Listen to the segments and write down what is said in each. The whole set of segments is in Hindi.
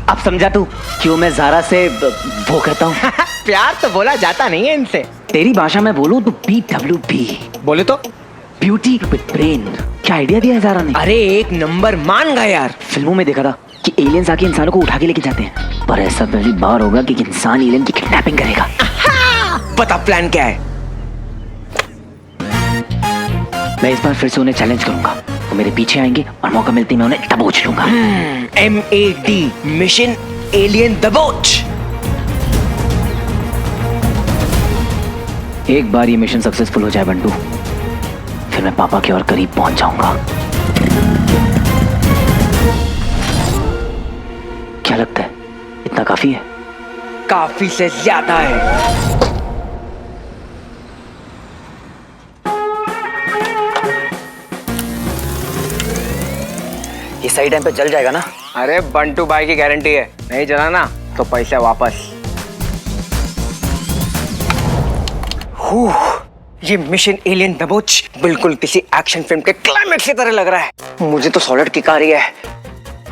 अब समझा तू क्यों मैं जारा से वो करता हूँ? प्यार तो बोला जाता नहीं है इनसे। तेरी भाषा में बोलूं तो BWB बोले तो ब्यूटी विद ब्रेन। क्या आइडिया दिया है जारा ने? अरे एक नंबर मान गया यार। फिल्मों में देखा था कि एलियंस आके इंसानों को उठा के लेके जाते हैं, पर ऐसा पहली बार होगा कि इंसान एलियन की किडनैपिंग करेगा। पता प्लान क्या है? मैं इस बार फिर से उन्हें चैलेंज करूंगा। वो मेरे पीछे आएंगे और मौका मिलते ही मैं उन्हें दबोच लूंगा। MAD मिशन एलियन दबोच। एक बार ये मिशन सक्सेसफुल हो जाए बंटू, फिर मैं पापा के और करीब पहुंच जाऊंगा। क्या लगता है, इतना काफी है? काफी से ज्यादा है। ये सही टाइम पे जल जाएगा ना? अरे बंटू भाई की गारंटी है, नहीं जला ना तो पैसे वापस। ये मिशन एलियन दबोच बिल्कुल किसी एक्शन फिल्म के क्लाइमेक्स की तरह लग रहा है। मुझे तो सॉलिड किक आ रही है।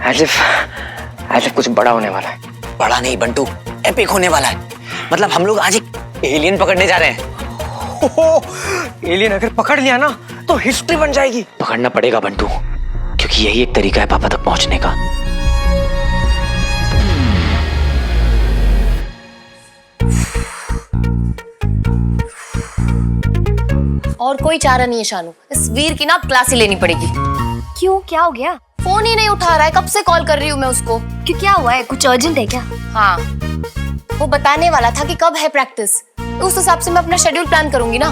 एज इफ कुछ बड़ा होने वाला है। बड़ा नहीं बंटू, एपिक होने वाला है। मतलब हम लोग आज एक एलियन पकड़ने जा रहे हैं। एलियन अगर पकड़ लिया ना तो हिस्ट्री बन जाएगी। पकड़ना पड़ेगा बंटू, क्योंकि यही एक तरीका है पापा तक पहुंचने का। और कोई चारा नहीं है शानू, इस वीर की ना क्लास ही लेनी पड़ेगी। क्यों, क्या हो गया? फोन ही नहीं उठा रहा है, कब से कॉल कर रही हूँ मैं उसको। क्यों, क्या हुआ है? कुछ अर्जेंट है क्या? हाँ, वो बताने वाला था कि कब है प्रैक्टिस, तो उस हिसाब से मैं अपना शेड्यूल प्लान करूंगी ना।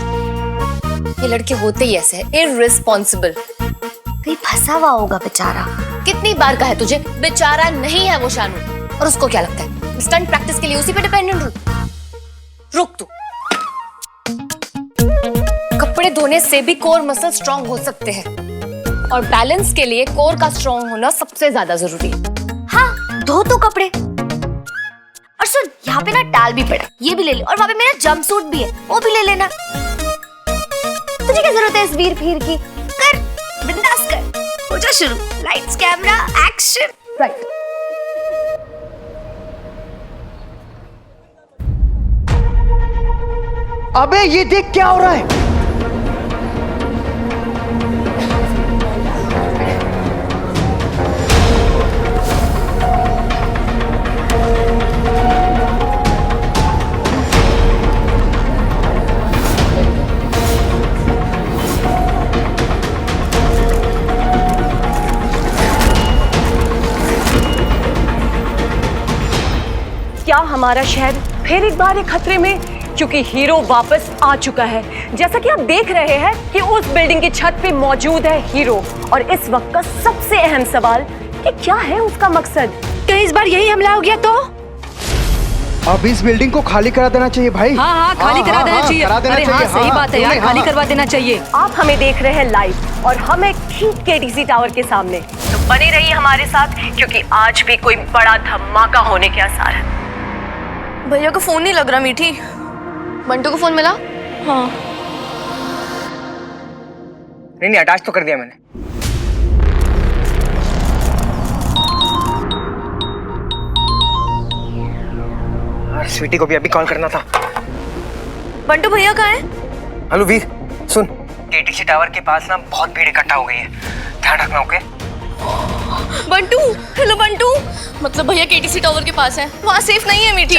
ये लड़के होते ही ऐसे हैं, इररिस्पॉन्सिबल। कहीं फंसा हुआ होगा बेचारा। कितनी बार कहा है तुझे, बेचारा नहीं है वो शानू। और उसको क्या लगता है स्टंट प्रैक्टिस के लिए उसी पे डिपेंडेंट हूँ? रुक तू। कपड़े धोने से भी कोर मसल स्ट्रांग हो सकते हैं, और बैलेंस के लिए कोर का स्ट्रांग होना सबसे ज्यादा जरूरी है। हाँ, धो तो कपड़े। और सुन, यहाँ पे ना टाल भी पड़ा, ये भी ले ले। और वहाँ पे मेरा जंपसूट भी है, वो भी ले लेना। तुझे क्या जरूरत है इस वीर फीर की? कर, बिंदास कर। हो जा शुरू। Lights, camera, action. राइट। अबे ये देख क्या हो रहा है। क्या हमारा शहर फिर एक बार खतरे में? क्योंकि हीरो वापस आ चुका है। जैसा कि आप देख रहे हैं कि उस बिल्डिंग की छत पे मौजूद है हीरो। और इस वक्त का सबसे अहम सवाल कि क्या है उसका मकसद? कहीं इस बार यही हमला हो गया तो? अब इस बिल्डिंग को खाली करा देना चाहिए भाई। हाँ, खाली करा देना चाहिए। अरे हाँ, सही बात है यार, खाली करवा देना चाहिए। आप हमें देख रहे हैं लाइव, और हम एक ठीक KTC टावर के सामने। तो बने रहिए हमारे साथ, क्योंकि आज भी कोई बड़ा धमाका होने के आसार है। भैया का फोन नहीं लग रहा। मीठी, बंटू को फोन मिला? हाँ। नहीं अटैच तो कर दिया मैंने। स्वीटी को भी अभी कॉल करना था। बंटू भैया कहाँ है? हेलो वीर, सुन, KTC टावर के पास ना बहुत भीड़ इकट्ठा हो गई है, ध्यान रखना। Okay Bantu, hello Bantu. मतलब भैया KTC टावर के पास है, वहाँ सेफ नहीं है मीठी।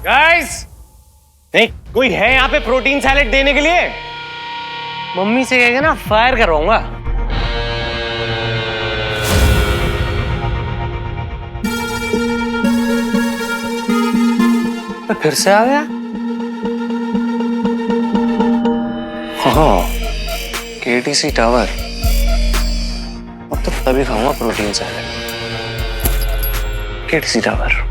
गाइस, नहीं कोई है यहाँ पे प्रोटीन सैलेड देने के लिए? मम्मी से कहेगा ना, फायर करवाऊंगा। फिर से आ गया। हाँ, KTC टावर। अब तो तभी खाऊंगा प्रोटीन सैलेड। KTC tower.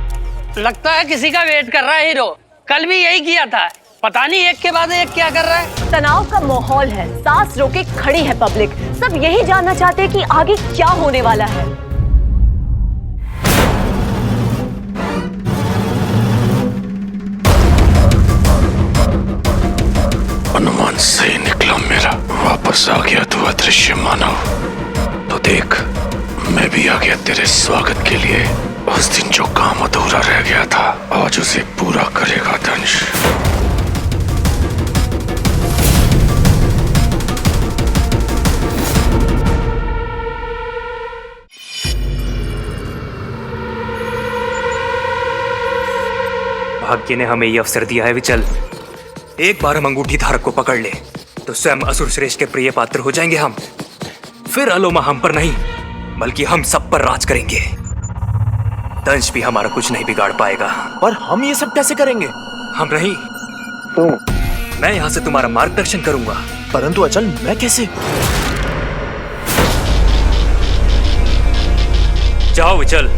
लगता है किसी का वेट कर रहा है हीरो। कल भी यही किया था, पता नहीं एक के बाद एक क्या कर रहा है। तनाव का माहौल है, सांस रोके खड़ी है पब्लिक। सब यही जानना चाहते हैं कि आगे क्या होने वाला है। अनुमान सही निकला मेरा। वापस आ गया तू अदृश्य मानव। तो देख, मैं भी आ गया तेरे स्वागत के लिए। उस दिन जो काम अधूरा रह गया था, आज उसे पूरा करेगा दंश। भाग्य ने हमें ये अवसर दिया है विचल। एक बार हम अंगूठी धारक को पकड़ ले तो स्वयं असुर श्रेष्ठ के प्रिय पात्र हो जाएंगे हम। फिर अलोमा हम पर नहीं बल्कि हम सब पर राज करेंगे। दंश भी हमारा कुछ नहीं बिगाड़ पाएगा। पर हम ये सब कैसे करेंगे? हम नहीं, तुम। मैं यहाँ से तुम्हारा मार्गदर्शन करूंगा। परंतु अचल, मैं कैसे? जाओ विचल,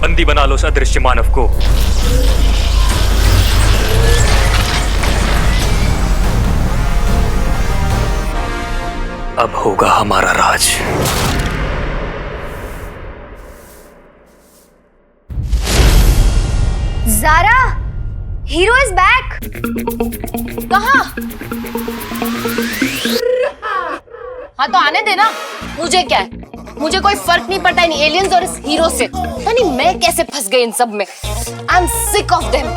बंदी बना लो उस अदृश्य मानव को। अब होगा हमारा राज। Zara, hero is back. कहाँ? हाँ तो आने देना। मुझे क्या है, मुझे कोई फर्क नहीं पड़ता इन एलियंस और इस हीरो से। पता नहीं मैं कैसे फंस गई इन सब में। I am sick of them.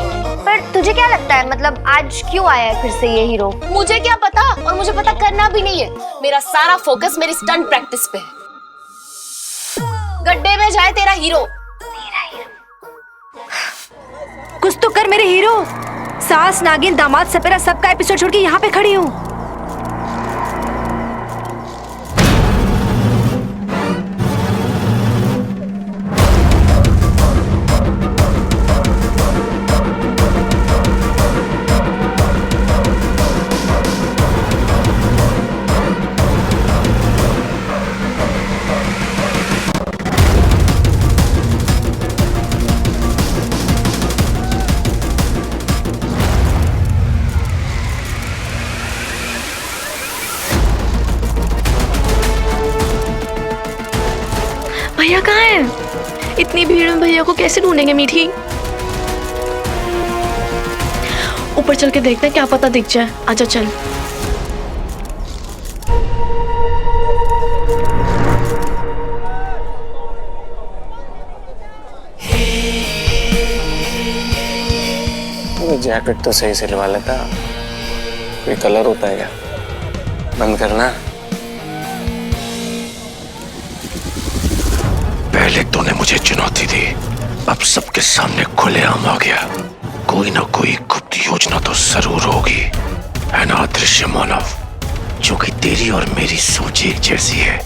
पर तुझे क्या लगता है, मतलब आज क्यों आया है फिर से ये हीरो? मुझे क्या पता, और मुझे पता करना भी नहीं है। मेरा सारा फोकस मेरी स्टंट प्रैक्टिस पे है। गड्ढे में जाए तेरा हीरो। कुछ तो कर मेरे हीरो। सास, नागिन, दामाद, सपेरा सबका एपिसोड छोड़ के यहाँ पे खड़ी हूँ। भैया कहाँ है? इतनी भीड़ में भैया को कैसे ढूंढेंगे मीठी? ऊपर चल के देखते हैं, क्या पता दिख जाए। आजा चल। जैकेट तो सही सिलवा लेता। कोई कलर होता है क्या? बंद करना। पहले तूने मुझे चुनौती दी, अब सबके सामने खुलेआम आ गया। कोई ना कोई गुप्त योजना तो जरूर होगी, है ना अदृश्य मानव? जो कि तेरी और मेरी सोच एक जैसी है।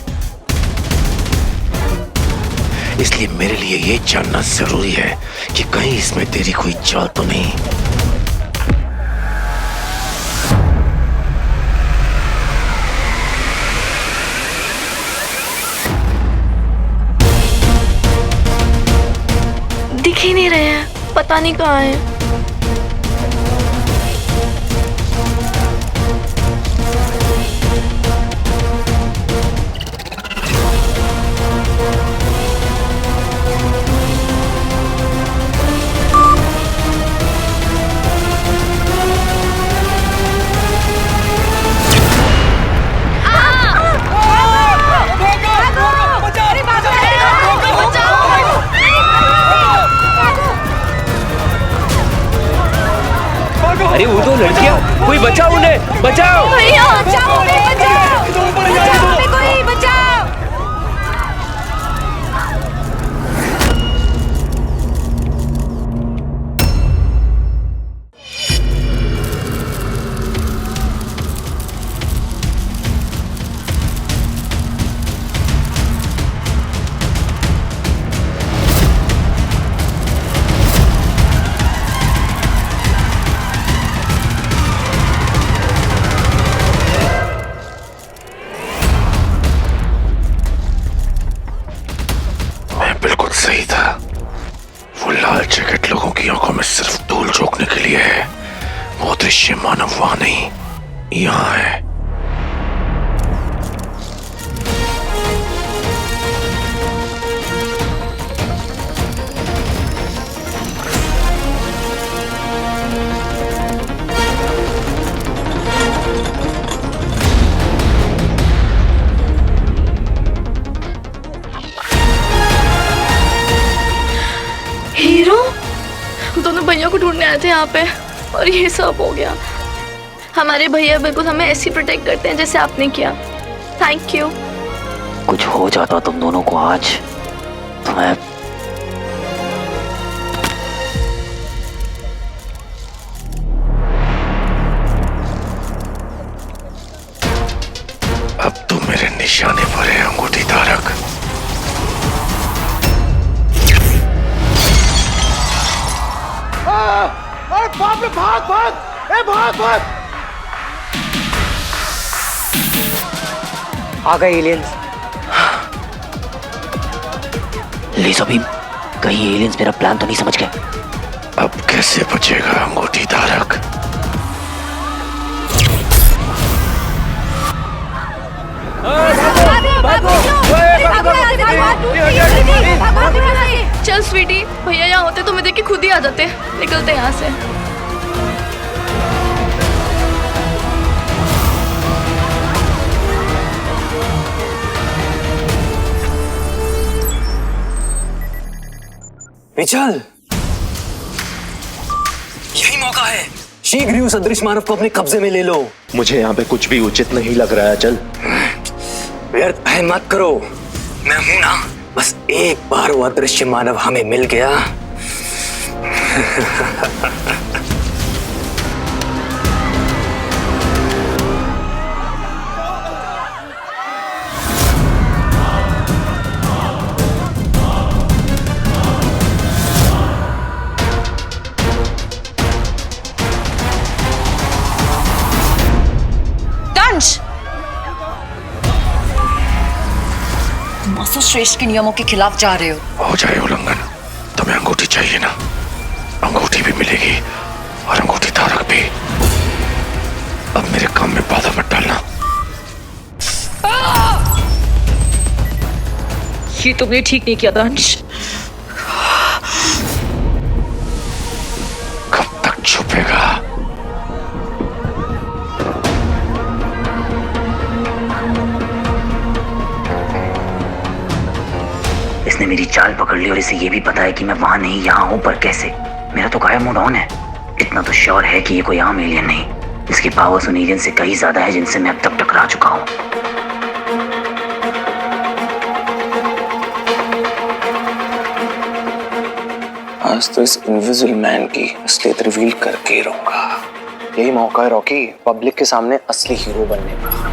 इसलिए मेरे लिए ये जानना जरूरी है कि कहीं इसमें तेरी कोई चाल तो नहीं। दिख ही नहीं रहे हैं, पता नहीं कहाँ है। अरे वो तो लड़कियां, कोई बचाओ उन्हें, बचाओ। भैया बचाओ, बचाओ, बचाओ, कोई बचाओ। सही था। वो लाल जैकेट लोगों की आंखों में सिर्फ धूल झोंकने के लिए है। वो दृश्य मानव वहां नहीं, यहाँ है। भैया को ढूंढने आए थे यहाँ पे और ये सब हो गया। हमारे भैया बिल्कुल हमें ऐसे प्रोटेक्ट करते हैं जैसे आपने किया। Thank you. कुछ हो जाता तुम दोनों को आज तो मैं अब तू मेरे निशाने पर है अंगूठी धारक। अरे बाप रे, भाग भाग, ए भाग भाग। आ गए एलियंस। लिज़ो बीम, कहीं एलियंस मेरा प्लान तो नहीं समझ गए? अब कैसे बचेगा अंगूठी धारक? चल स्वीटी, भैया यहाँ होते तो मैं देख के खुद ही आ जाते। निकलते यहाँ से। विचल, यही मौका है। शीघ्र ही उस अदृश्य मानव को अपने कब्जे में ले लो। मुझे यहाँ पे कुछ भी उचित नहीं लग रहा है। चल, व्यर्थ भय मत करो, मैं हूं ना। बस एक बार वो अदृश्य मानव हमें मिल गया। तुम असुर श्रेष्ठ के नियमों के खिलाफ जा रहे हो जाए उल्लंघन। तुम्हें अंगूठी चाहिए ना? अंगूठी भी मिलेगी और अंगूठी धारक भी। अब मेरे काम में बाधा मत डालना। ये तुमने ठीक नहीं किया दंश। कब तक छुपेगा? इसने मेरी चाल पकड़ ली और इसे ये भी पता है कि मैं वहां नहीं यहाँ हूं, पर कैसे? मेरा तो गायब मोड ऑन है। इतना तो श्योर है कि ये कोई आम एलियन नहीं। इसकी पावर्स उन एलियन से कहीं ज्यादा है जिनसे मैं अब तक टकरा चुका हूं। आज तो इस इनविजिबल मैन की असलियत रिवील करके ही रहूंगा। यही मौका है रॉकी, पब्लिक के सामने असली हीरो बनने का।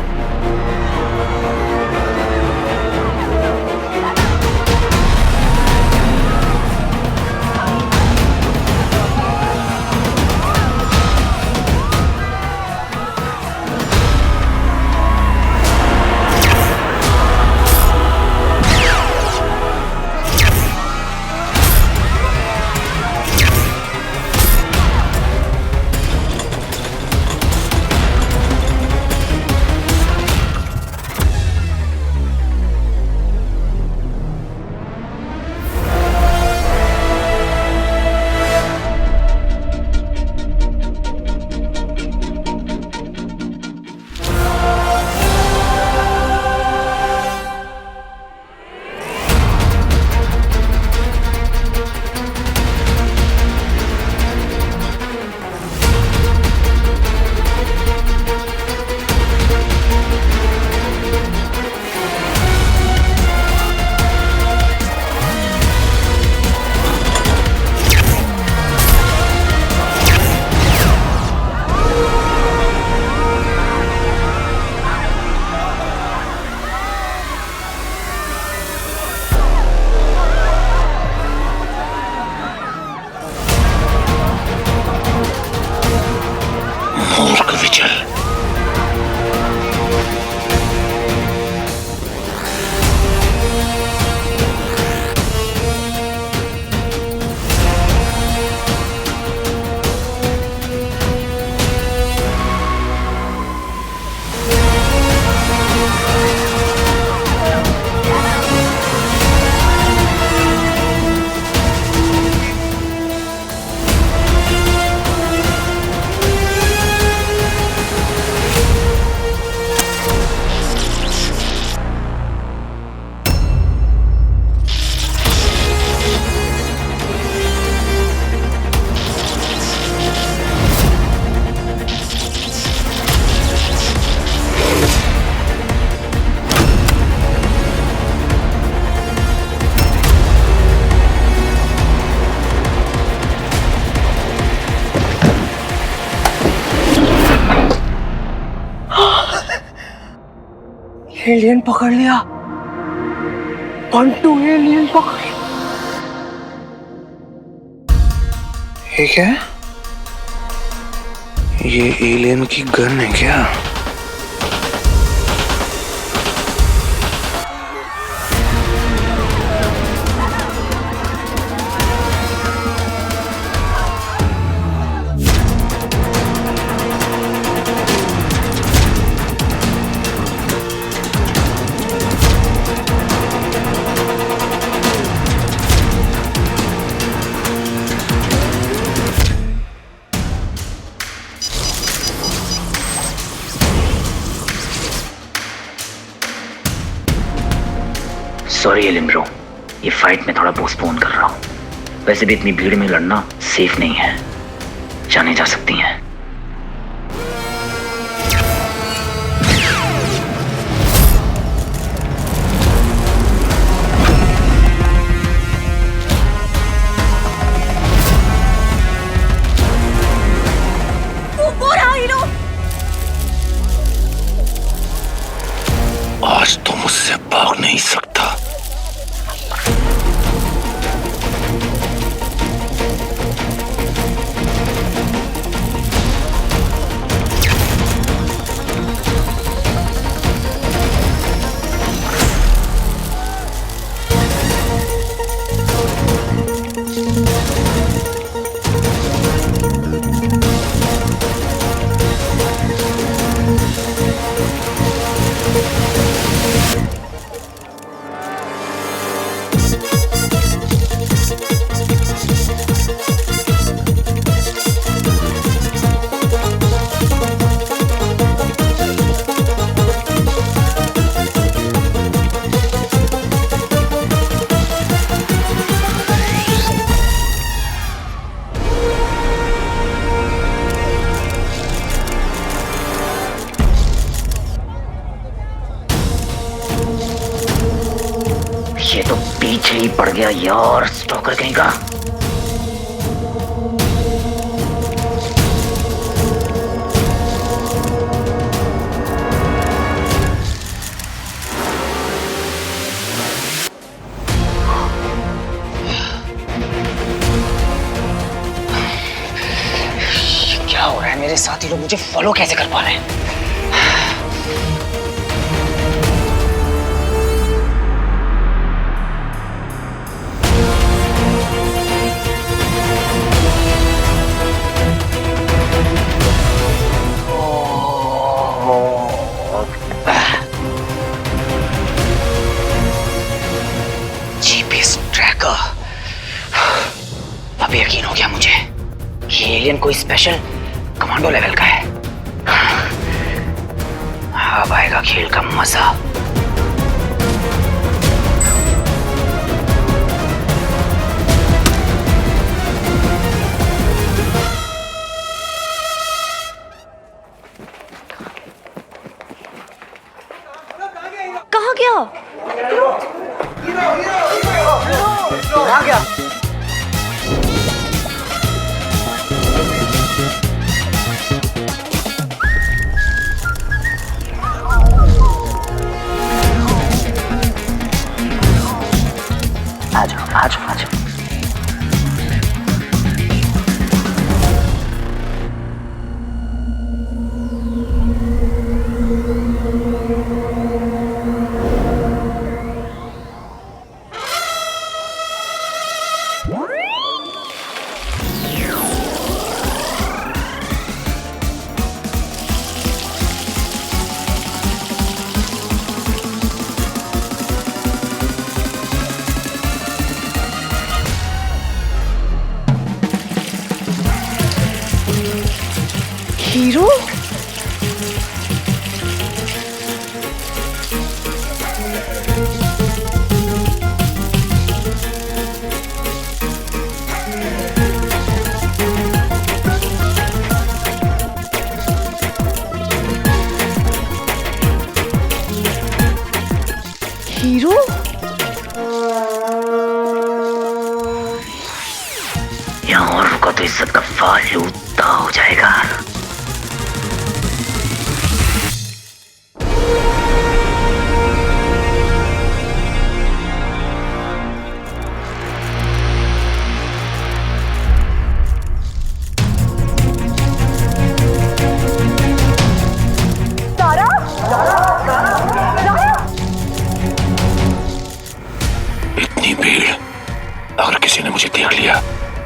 एलियन पकड़ लिया। बंटू एलियन पकड़ लिया। ये क्या है? ये एलियन की गन है क्या? सॉरी एलियन ब्रो, ये फाइट मैं थोड़ा पोस्टपोन कर रहा हूँ। वैसे भी इतनी भीड़ में लड़ना सेफ नहीं है, जाने जा सकती हैं। वो रहा हीरो। आज तो मुझसे भाग नहीं सकता। ये तो पीछे ही पड़ गया यार, स्टॉकर कहीं का। क्या हो रहा है मेरे साथ? ये लोग मुझे फॉलो कैसे कर पा रहे हैं? जीपीएस ट्रैकर, अब यकीन हो गया मुझे, ये एलियन कोई स्पेशल कमांडो लेवल का है। अब आएगा खेल का मजा। कहाँ गया? कहाँ गया? आ जाओ आ जाओ आ जाओ। हीरो? हीरो? यहाँ और रुका तो इज्जत का फालूदा हो जाएगा। लिया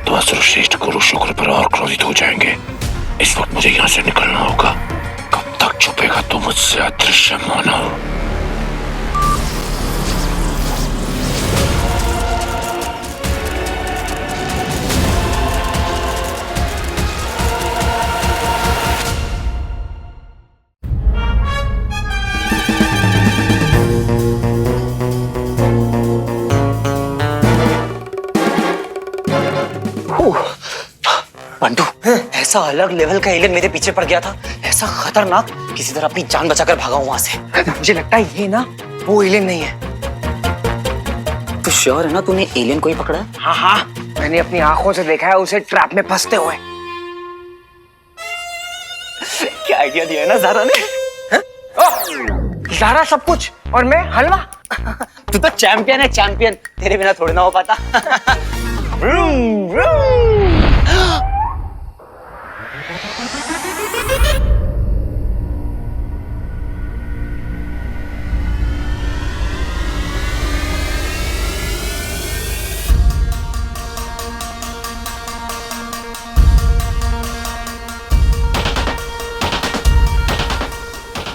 तो असुर श्रेष्ठ गुरु शुक्र पर और क्रोधित हो जाएंगे। इस वक्त मुझे यहाँ से निकलना होगा। कब तक छुपेगा तू मुझसे अदृश्य मानव? बंटू, ऐसा अलग लेवल का एलियन मेरे पीछे पड़ गया था, ऐसा खतरनाक, किसी तरह अपनी जान बचाकर भागा हूं वहां से। मुझे लगता है ये ना वो एलियन नहीं है। तू श्योर है ना तूने एलियन को ही पकड़ा है? हाँ हाँ, मैंने अपनी आंखों से देखा है उसे ट्रैप में फंसते हुए। क्या आइडिया दिया है ना ज़ारा ने? ज़ारा सब कुछ और मैं हलवा। तू तो चैंपियन है, चैंपियन। तेरे बिना थोड़ी ना हो पाता।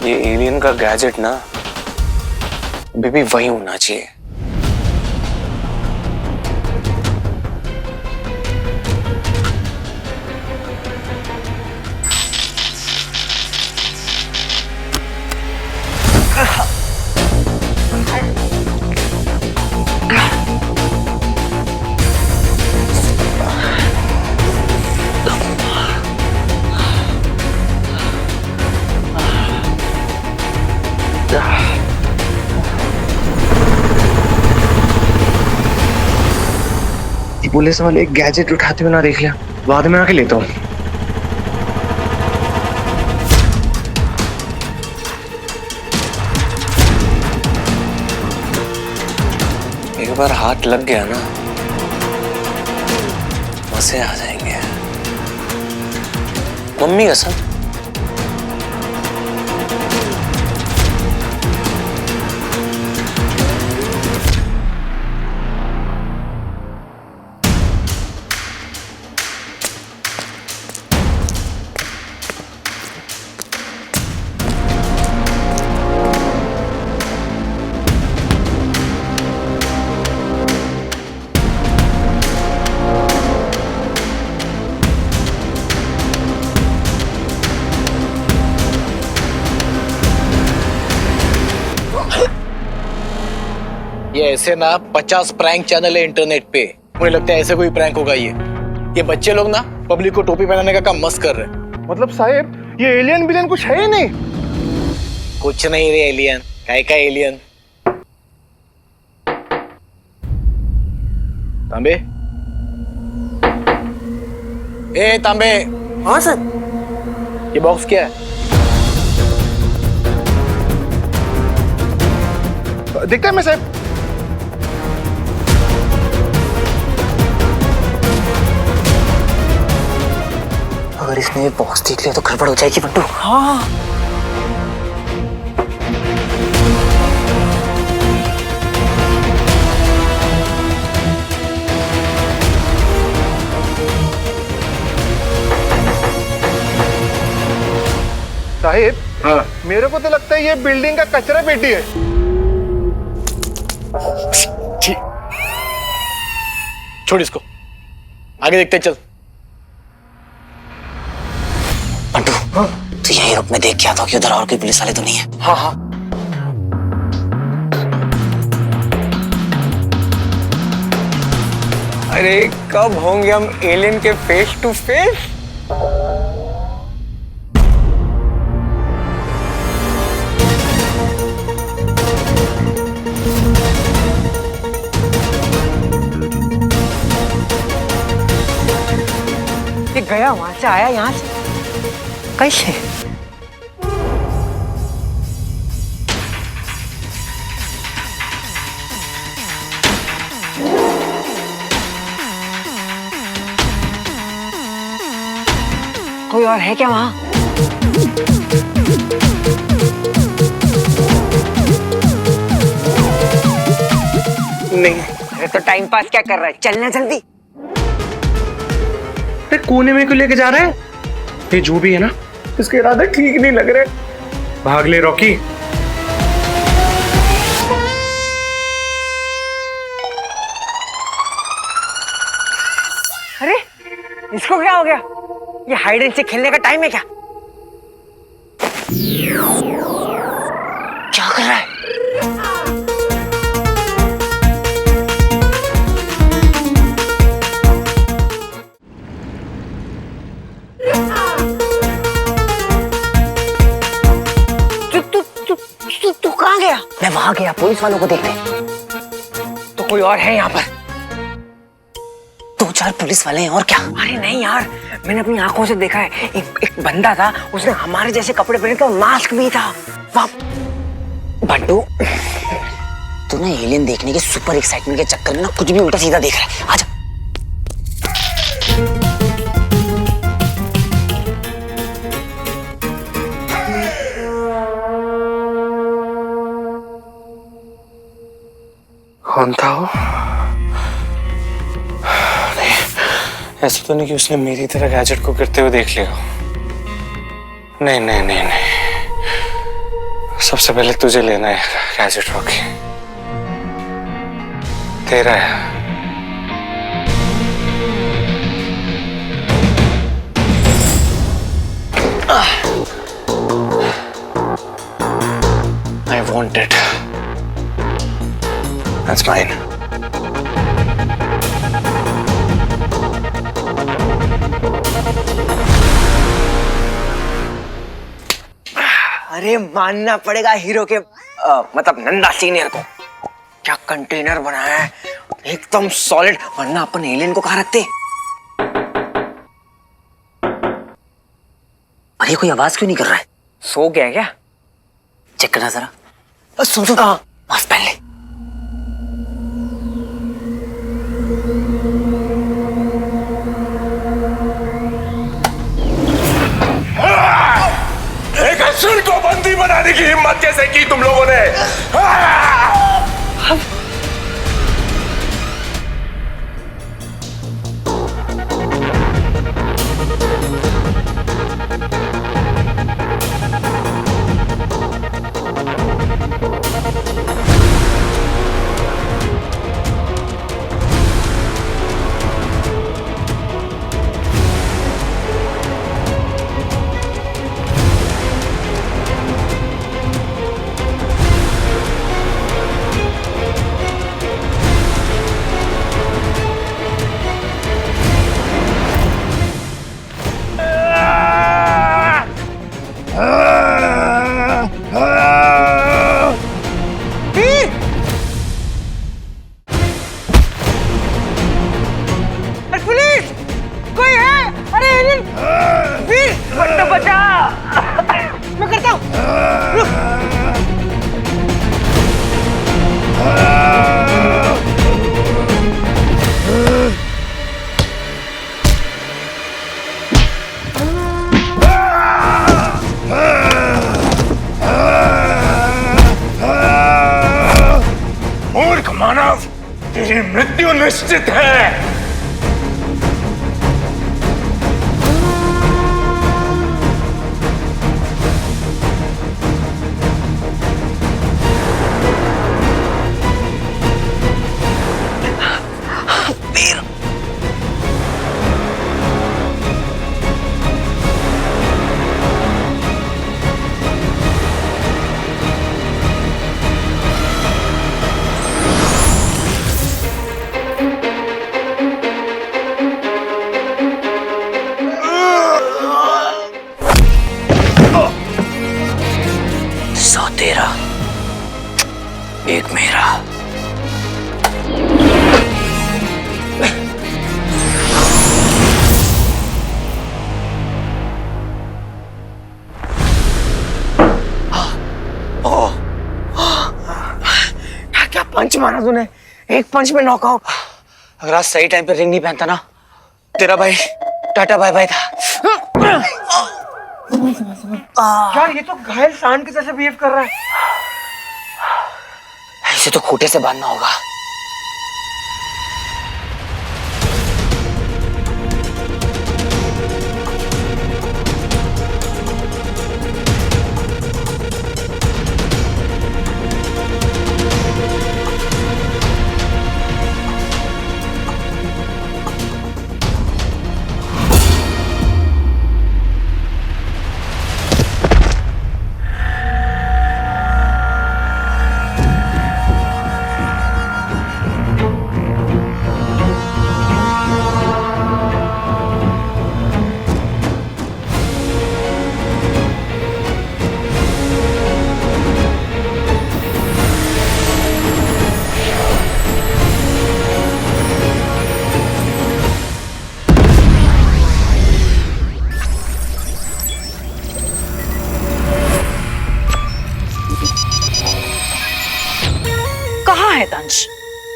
ये एलियन का गैजेट ना अभी भी वही होना चाहिए। पुलिस वाले एक गैजेट उठाते हुए ना देख लिया, बाद में आके लेता हूँ। एक बार हाथ लग गया ना, मजे आ जाएंगे। मम्मी कसम। ये ऐसे ना 50 प्रैंक चैनल है इंटरनेट पे। मुझे लगता है ऐसे कोई प्रैंक होगा ये बच्चे लोग ना पब्लिक को टोपी पहनाने का काम मस्त कर रहे हैं। मतलब साहब ये एलियन बिलियन कुछ है ही नहीं। कुछ नहीं रे एलियन, काय का एलियन। तांबे, ए तांबे। हाँ सर। ये बॉक्स क्या है? दिखता है मैं साहब। अगर इसने ये बॉक्स देख लिया तो गड़बड़ हो जाएगी बंटू। हाँ। साहिब, हाँ, मेरे को तो लगता है ये बिल्डिंग का कचरा पेटी है। छोड़ इसको, आगे देखते चल। बंटू, तो यही रुक, मैं देख के आता हूँ कि उधर और कोई पुलिस वाले तो नहीं है। हाँ हाँ। अरे कब होंगे हम एलियन के फेस टू फेस? ये गया वहां से, आया यहाँ से कैसे? कोई और है क्या वहां? नहीं। अरे तो टाइम पास क्या कर रहा है, चलना जल्दी। अरे कोने में क्यों लेके जा रहा है? ये जो भी है ना, इसके इरादे ठीक नहीं लग रहे। भाग ले रॉकी। अरे इसको क्या हो गया? ये हाइड एंड सीक खेलने का टाइम है क्या? क्या कर रहा है? तू कहाँ गया? मैं वहां गया पुलिस वालों को देखने। तो कोई और है यहाँ पर? 2-4 पुलिस वाले हैं और क्या। अरे नहीं यार, मैंने अपनी आंखों से देखा है। एक बंदा था, उसने हमारे जैसे कपड़े पहने थे और मास्क भी था। बंटू, तू ना एलियन देखने के सुपर एक्साइटमेंट के चक्कर में ना कुछ भी उल्टा सीधा देख रहा है। आजा। कौन था वो? नहीं, ऐसा तो नहीं कि उसने मेरी तरह गैजेट को गिरते हुए देख लिया। नहीं नहीं नहीं नहीं, सबसे पहले तुझे लेना है गैजेट रॉकी। तेरा है। I want it. That's mine. अरे मानना पड़ेगा हीरो के मतलब नंदा सीनियर को। क्या कंटेनर बनाया है, एकदम सॉलिड। वरना अपन एलियन को कहाँ रखते? और ये कोई आवाज क्यों नहीं कर रहा है? सो गया क्या? चेक करना जरा। सुन सुन, मास्क पहन ले। एक असुर को बंदी बनाने की हिम्मत कैसे की तुम लोगों ने? पुलिस, कोई है? अरे एलियन! वीर, बच्चा बचा! मैं करता हूँ। मूर्ख मानव, तेरी मृत्यु निश्चित है। तेरा, एक मेरा। क्या पंच मारा तूने? एक पंच में नॉकआउट। अगर आज सही टाइम पे रिंग नहीं पहनता ना, तेरा भाई टाटा बाय बाय था। यार ये तो घायल सांड के जैसे बिहेव कर रहा है। इसे तो खूंटे से बांधना होगा।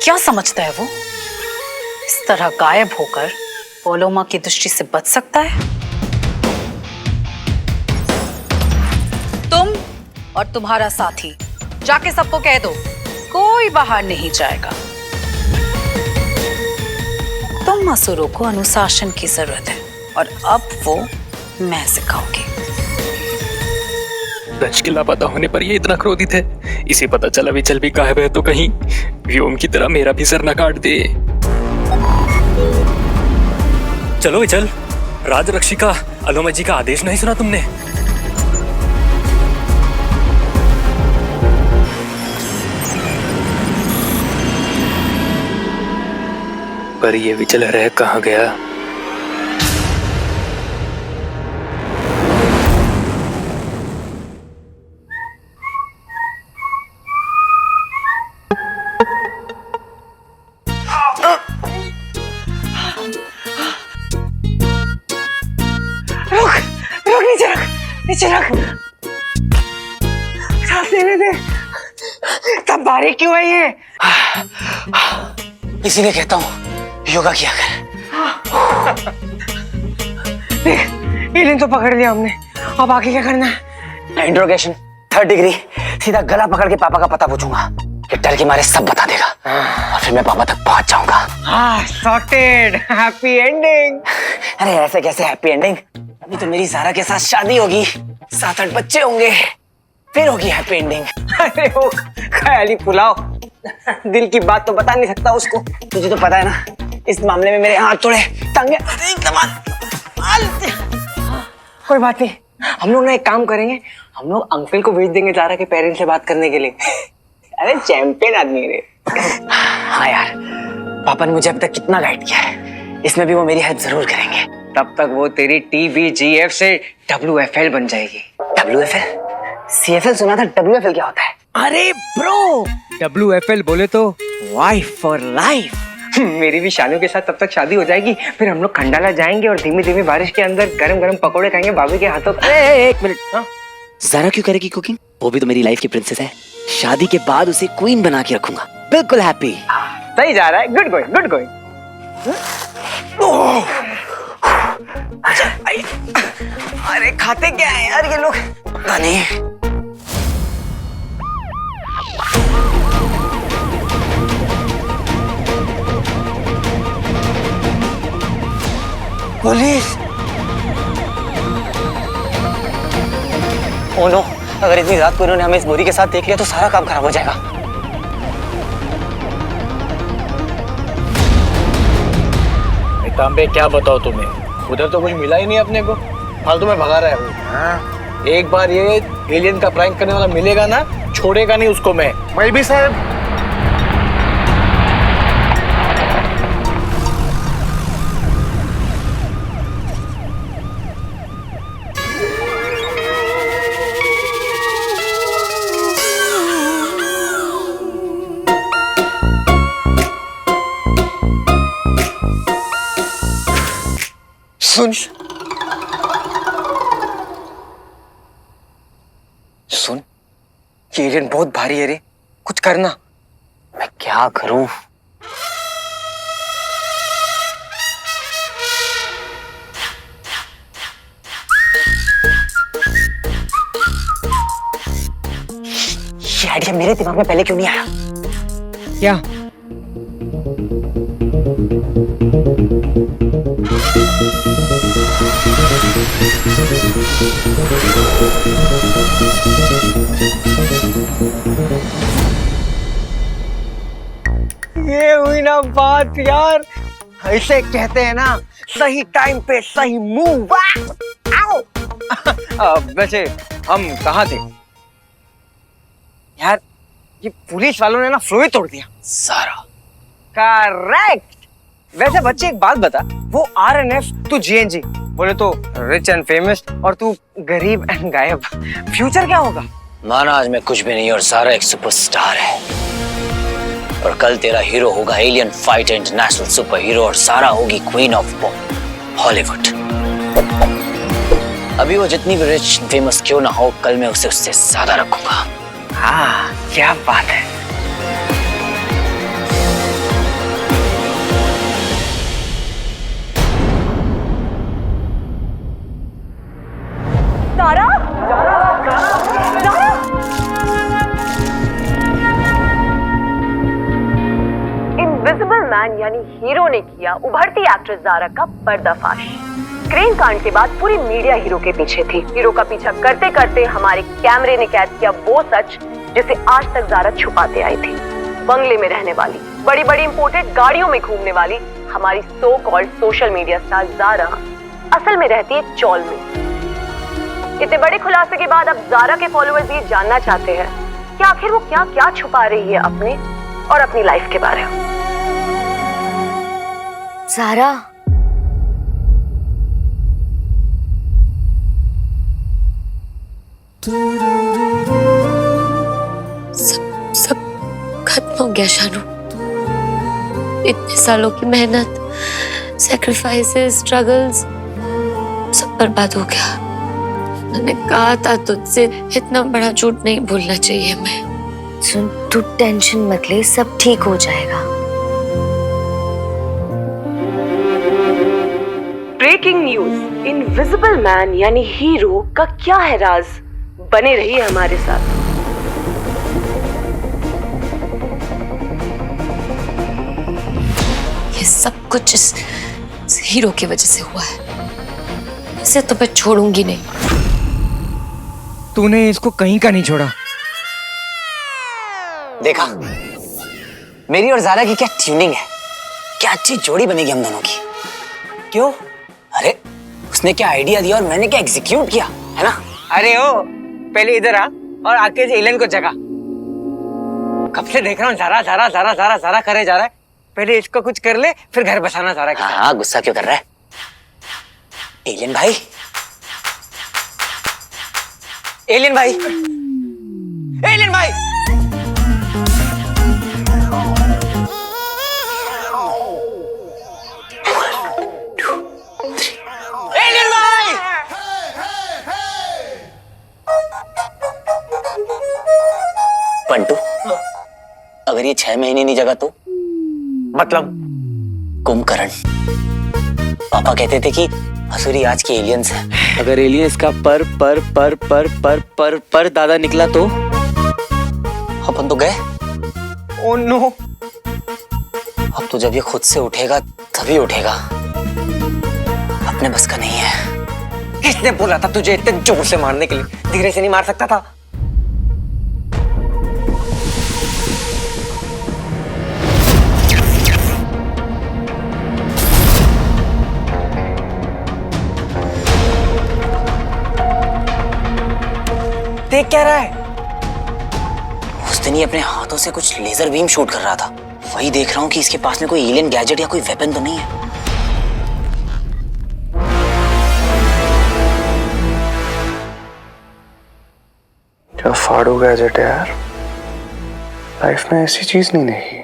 क्या समझता है वो? इस तरह गायब होकर पोलोमा की दृष्टि से बच सकता है? तुम और तुम्हारा साथी जाके सबको कह दो कोई बाहर नहीं जाएगा। तुम असुरों को अनुशासन की जरूरत है और अब वो मैं सिखाऊंगी। दक्ष के लापता होने पर ये इतना क्रोधित है, इसे पता चला विचल भी गायब है तो कहीं व्योम की तरह मेरा भी सर न काट दे। चलो विचल, राजरक्षिका अलोमा जी का आदेश नहीं सुना तुमने? पर ये विचल रह कहाँ गया? नीचे रख। सांस लेने दे। तब बारीक क्यों है ये? इसीलिए कहता हूँ योगा किया कर। देख, एलियन तो पकड़ लिया हमने, अब आगे क्या करना है? इंट्रोगेशन 3rd डिग्री, सीधा गला पकड़ के पापा का पता पूछूंगा। ये डर के मारे सब बता देगा और फिर मैं पापा तक पहुंच जाऊंगा। Sorted, happy ending. अरे ऐसे कैसे हैप्पी एंडिंग? अभी तो मेरी सारा के साथ शादी होगी, 7-8 बच्चे होंगे, फिर होगी हैप्पी एंडिंग। अरे वो ख्याली पुलाव, दिल की बात तो बता नहीं सकता उसको। तुझे तो पता है ना, इस मामले में मेरे हाथ थोड़े तंग है। कोई बात नहीं, हम लोग ना एक काम करेंगे, हम लोग अंकल को भेज देंगे जारा के पेरेंट्स से बात करने के लिए। अरे चैंपियन आदमी है। हाँ यार, पापा ने मुझे अब तक कितना गाइड किया है, इसमें भी वो मेरी हेल्प जरूर करेंगे। तब तक वो तेरी TBGF से WFL बन जाएगी। WFL? CFL सुना था, WFL क्या होता है? अरे ब्रो, WFL बोले तो वाइफ फॉर लाइफ। मेरी भी शानू के साथ तब तक शादी हो जाएगी, फिर हम लोग खंडाला जाएंगे और धीमे धीमे बारिश के अंदर गरम गरम पकौड़े खाएंगे भाभी के हाथों। एक मिनट, ज़ारा क्यों करेगी कुकिंग? वो भी तो मेरी लाइफ की प्रिंसेस है। शादी के बाद उसे क्वीन बना के रखूंगा, बिल्कुल हैप्पी। सही जा रहा है, गुड गोइंग, गुड गोइंग। अरे खाते क्या है यार ये लोग? नहीं, पुलिस। ओ नो, अगर इतनी रात को इन्होंने हमें इस बोरी के साथ देख लिया तो सारा काम खराब हो जाएगा। तांबे क्या बताओ तुम्हें, उधर तो कुछ मिला ही नहीं अपने को, फालतू में भगा रहा है वो। एक बार ये एलियन का प्रैंक करने वाला मिलेगा ना, छोड़ेगा नहीं उसको मैं भी साहब। सुन सुन, ये एलियन बहुत भारी है रे, कुछ करना। मैं क्या करूं? ये आइडिया मेरे दिमाग में पहले क्यों नहीं आया? क्या? ये हुई ना बात यार, ऐसे कहते हैं ना, सही टाइम पे सही मूव। आओ। वैसे हम कहाँ थे यार? ये पुलिस वालों ने ना फ्लो ही तोड़ दिया सारा। करेक्ट। वैसे बच्चे एक बात बता, वो RNF, तू GNG, बोले तो रिच एंड फेमस, और तू गरीब एंड गायब। फ्यूचर क्या होगा? माना आज मैं कुछ भी नहीं और सारा एक सुपरस्टार है, और कल तेरा हीरो होगा alien fighter international super hero, और सारा होगी क्वीन ऑफ पॉप हॉलीवुड। अभी वो जितनी भी रिच फेमस क्यों ना हो, कल मैं उसे उससे ज्यादा रखूंगा। हाँ, क्या बात है। दिया उभरती एक्ट्रेस जारा का पर्दाफाश। क्रेन कांड के बाद पूरी मीडिया हीरो के पीछे थी। हीरो का पीछा करते करते हमारे कैमरे ने कैद किया वो सच जिसे आज तक जारा छुपाते आई थी। बंगले में रहने वाली, बड़ी बड़ी इंपोर्टेड गाड़ियों में घूमने वाली हमारी so called social media star Zara असल में रहती है चौल में। इतने बड़े खुलासे के बाद अब जारा के फॉलोअर्स ये जानना चाहते हैं कि आखिर वो क्या क्या छुपा रही है अपने और अपनी लाइफ के बारे में। जारा, सब खत्म हो गया शानू। इतने सालों की मेहनत, सैक्रिफाइसेस, स्ट्रगल्स सब बर्बाद हो गया। मैंने कहा था तुझसे इतना बड़ा झूठ नहीं बोलना चाहिए। मैं सुन, तू टेंशन मत ले, सब ठीक हो जाएगा। ब्रेकिंग न्यूज, इनविजिबल मैन यानी हीरो का क्या है राज? बने रहिए हमारे साथ। ये सब कुछ इस हीरो की वजह से हुआ है। इसे तो मैं छोड़ूंगी नहीं। तूने इसको कहीं का नहीं छोड़ा। देखा मेरी और जारा की क्या ट्यूनिंग है, क्या अच्छी जोड़ी बनेगी हम दोनों की। क्यों? अरे उसने क्या आइडिया दिया और मैंने क्या एग्जीक्यूट किया, है ना? अरे ओ पहले इधर आ और आके एलन को जगा। कब से देख रहा हूँ जारा जारा जारा जारा जारा करे जा रहा है। पहले इसको कुछ कर ले फिर घर बसाना जारा के साथ। हाँ, गुस्सा क्यों कर रहा है? एलियन भाई, एलियन भाई, एलियन भाई, एलियन भाई, पंटू, अगर ये 6 महीने नहीं जगा तो? मतलब कुंभकर्ण। पापा कहते थे कि असुरी आज के एलियंस हैं। अगर एलियंस का पर दादा निकला तो अपन तो गए। Oh no. अब तो जब ये खुद से उठेगा तभी उठेगा, अपने बस का नहीं है। किसने बोला था तुझे इतने जोर से मारने के लिए? धीरे से नहीं मार सकता था? देख क्या रहा है? उस दिन ही अपने हाथों से कुछ लेजर बीम शूट कर रहा था। वही देख रहा हूँ कि इसके पास में कोई एलियन गैजेट या कोई वेपन तो नहीं है। क्या फाड़ू गैजेट है यार, लाइफ में ऐसी चीज नहीं देखी।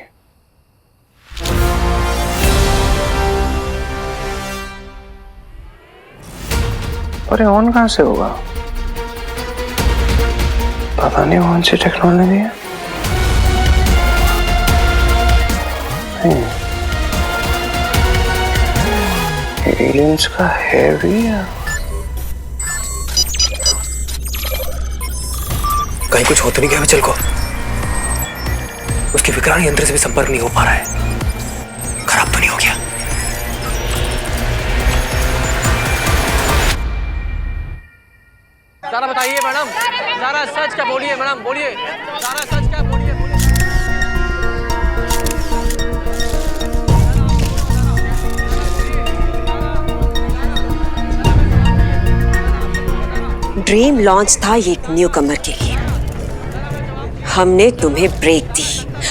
अरे ऑन कहां से होगा? पता नहीं कौन सी टेक्नोलॉजी है। एलियंस का है भी या? कहीं कुछ हो तो नहीं गया विचल को? उसके विकराल यंत्र से भी संपर्क नहीं हो पा रहा है। खराब तो नहीं हो गया? सारा बताइए मैडम, सारा सच क्या बोलिए मैडम, बोलिए सारा सच क्या बोलिए। ड्रीम लॉन्च था ये एक न्यू कमर के लिए। हमने तुम्हें ब्रेक दी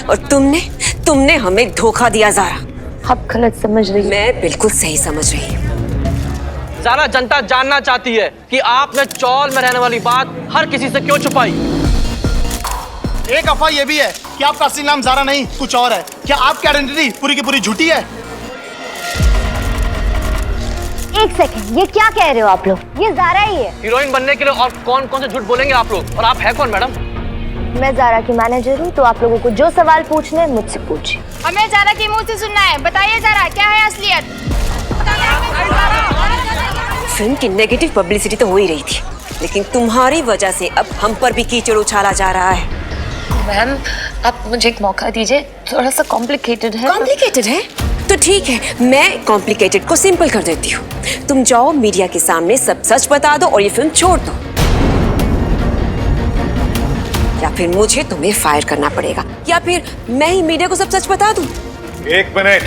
और तुमने हमें धोखा दिया जारा। आप गलत समझ रही हैं। मैं बिल्कुल सही समझ रही हूँ। जारा, जनता जानना चाहती है कि आपने चौल में रहने वाली बात हर किसी से क्यों छुपाई। एक अफवाह यह भी है कि आपका असली नाम जारा नहीं कुछ और है। क्या आपकी आइडेंटिटी पूरी की पूरी झूठी है? एक सेकंड, ये क्या कह रहे हो आप लोग? ये जारा ही है। हीरोइन बनने के लिए और कौन कौन से झूठ बोलेंगे आप लोग? और आप है कौन मैडम? मैं जारा की मैनेजर हूँ, तो आप लोगों को जो सवाल पूछने हैं मुझसे पूछिए। हमें जारा की मुंह से सुनना है। बताइए जारा, क्या है असलियत? फिल्म की नेगेटिव पब्लिसिटी तो हो ही रही थी, लेकिन तुम्हारी वजह से अब हम पर भी कीचड़ उछाला जा रहा है। मैम, आप मुझे एक मौका दीजिए। थोड़ा सा कॉम्प्लिकेटेड है। कॉम्प्लिकेटेड है? तो ठीक है, मैं कॉम्प्लिकेटेड को सिंपल कर देती हूँ। तुम जाओ मीडिया के सामने सब सच बता दो और ये फिल्म छोड़ दो, या फिर मुझे तुम्हें फायर करना पड़ेगा, या फिर मैं ही मीडिया को सब सच बता दूं। 1 मिनट।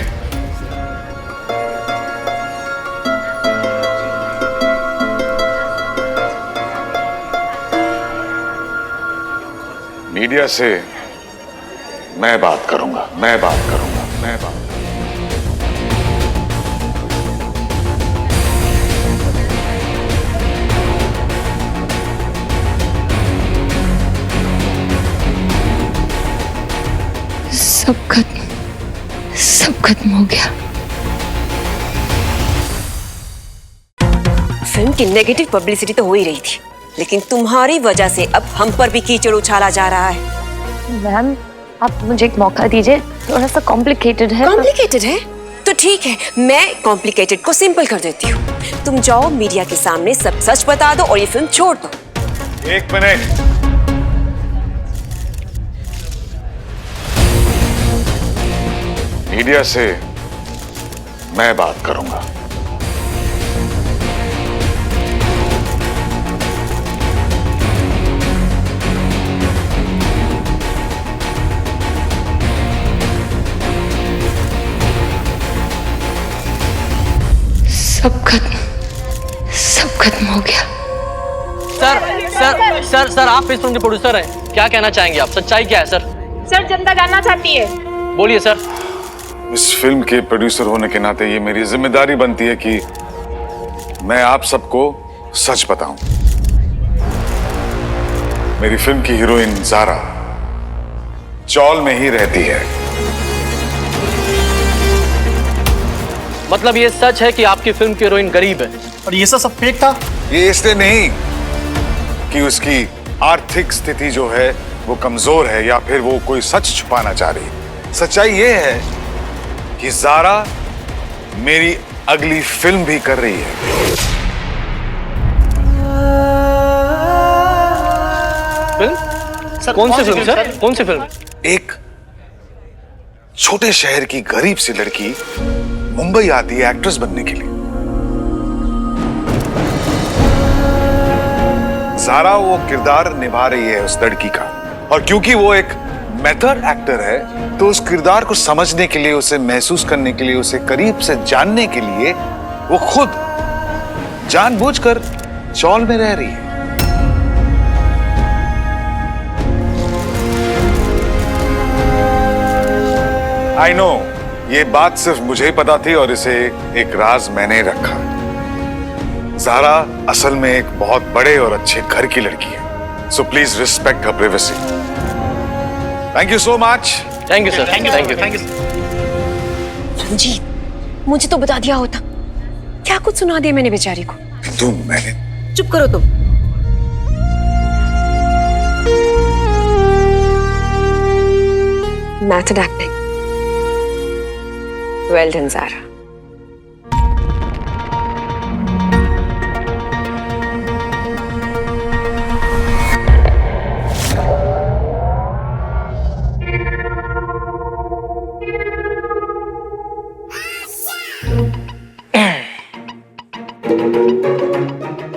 मीडिया से मैं बात करूंगा, मैं बात करूंगा, मैं बात। सब खत्म हो गया। फिल्म की नेगेटिव पब्लिसिटी तो हो ही रही थी, लेकिन तुम्हारी वजह से अब हम पर भी कीचड़ उछाला जा रहा है। मैम, आप मुझे एक मौका दीजिए, थोड़ा सा कॉम्प्लिकेटेड है। कॉम्प्लिकेटेड है? तो ठीक है, मैं कॉम्प्लिकेटेड को सिंपल कर देती हूँ। तुम जाओ मीडिया के सामने सब सच बता दो और ये फिल्म छोड़ दो। 1 मिनट। मीडिया से मैं बात करूंगा। सब खत्म हो गया। सर आप इस फिल्म के प्रोड्यूसर हैं, क्या कहना चाहेंगे आप? सच्चाई क्या है सर? सर, जनता जानना चाहती है। बोलिए सर। इस फिल्म के प्रोड्यूसर होने के नाते ये मेरी जिम्मेदारी बनती है कि मैं आप सबको सच बताऊं। मेरी फिल्म की हीरोइन ज़ारा चौल में ही रहती है। मतलब ये सच है कि आपकी फिल्म की हीरोइन गरीब है? और ये सब फेक था? ये इसलिए नहीं कि उसकी आर्थिक स्थिति जो है वो कमजोर है या फिर वो कोई सच छुपाना चाह रही है। सच्चाई ये है कि ज़ारा मेरी अगली फिल्म भी कर रही है। फिल्म? कौन सी फिल्म सर? कौन सी फिल्म? एक छोटे शहर की गरीब सी लड़की मुंबई आती है एक्ट्रेस बनने के लिए। ज़ारा वो किरदार निभा रही है उस लड़की का, और क्योंकि वो एक मेथड एक्टर है तो उस किरदार को समझने के लिए, उसे महसूस करने के लिए, उसे करीब से जानने के लिए वो खुद जानबूझकर चौल में रह रही है। आई नो, ये बात सिर्फ मुझे ही पता थी और इसे एक राज मैंने रखा। ज़ारा असल में एक बहुत बड़े और अच्छे घर की लड़की है, so please respect her privacy. Thank you so much. Thank you sir. Thank you. Ranjit, मुझे तो बता दिया होता। क्या कुछ सुना दिया मैंने बेचारी को। मैंने चुप करो तुम। Method acting, well done Zara.